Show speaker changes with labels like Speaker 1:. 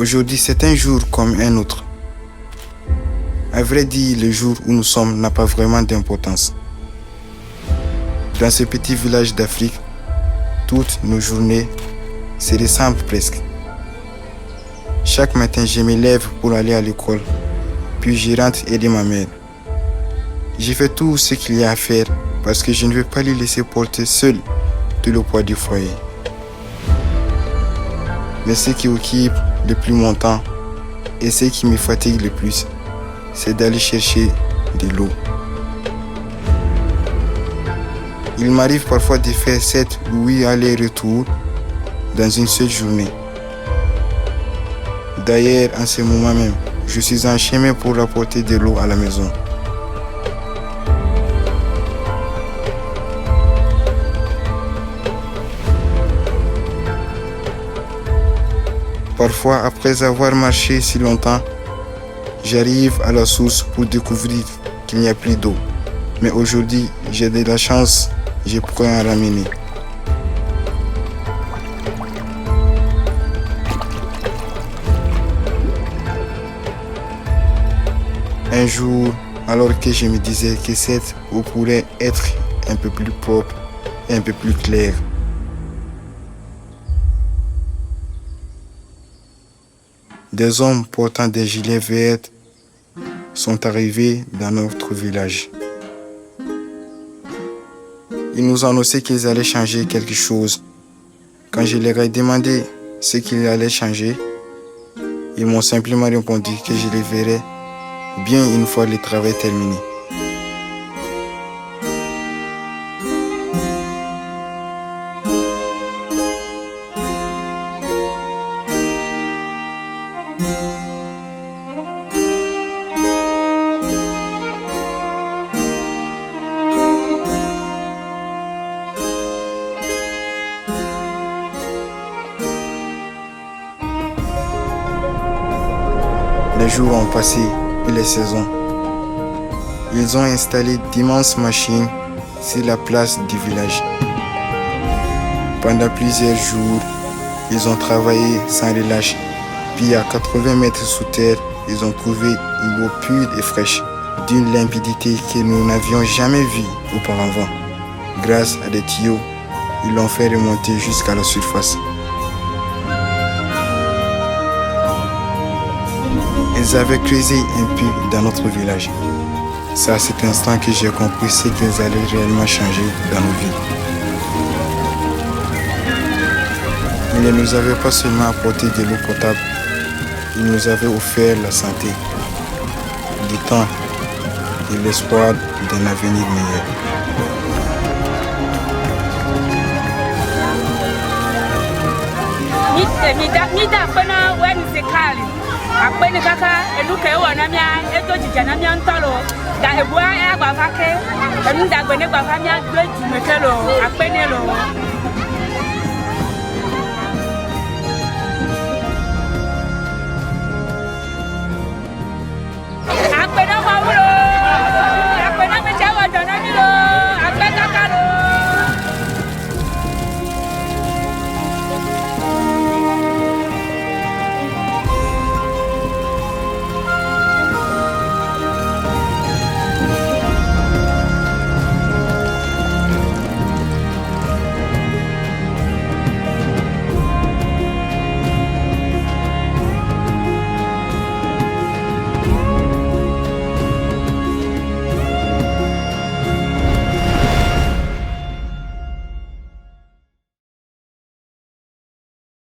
Speaker 1: Aujourd'hui, c'est un jour comme un autre. À vrai dire, le jour où nous sommes n'a pas vraiment d'importance. Dans ce petit village d'Afrique, toutes nos journées se ressemblent presque. Chaque matin, je me lève pour aller à l'école, puis je rentre aider ma mère. Je fais tout ce qu'il y a à faire parce que je ne veux pas lui laisser porter seul tout le poids du foyer. Mais ce qui occupe le plus mon temps et ce qui me fatigue le plus, c'est d'aller chercher de l'eau. Il m'arrive parfois de faire 7 ou 8 allers-retours dans une seule journée. D'ailleurs, en ce moment même, je suis en chemin pour apporter de l'eau à la maison. Parfois, après avoir marché si longtemps, j'arrive à la source pour découvrir qu'il n'y a plus d'eau. Mais aujourd'hui, j'ai de la chance, je pourrais en ramener. Un jour, alors que je me disais que cette eau pourrait être un peu plus propre et un peu plus claire, des hommes portant des gilets verts sont arrivés dans notre village. Ils nous ont annoncé qu'ils allaient changer quelque chose. Quand je leur ai demandé ce qu'ils allaient changer, ils m'ont simplement répondu que je les verrais bien une fois le travail terminé. Les jours ont passé et les saisons. Ils ont installé d'immenses machines sur la place du village. Pendant plusieurs jours, ils ont travaillé sans relâche. Puis à 80 mètres sous terre, ils ont trouvé une eau pure et fraîche, d'une limpidité que nous n'avions jamais vue auparavant. Grâce à des tuyaux, ils l'ont fait remonter jusqu'à la surface. Ils avaient creusé un puits dans notre village. C'est à cet instant que j'ai compris ce qu'ils allaient réellement changer dans nos vies. Ils ne nous avaient pas seulement apporté de l'eau potable, ils nous avaient offert la santé, du temps et l'espoir d'un avenir meilleur.
Speaker 2: Akpeni kaka eluka ewa na mia eto jija na mia ntolo da ebua e agba fake enu da gbene gba fa mia gbe jumekelo akpeni lo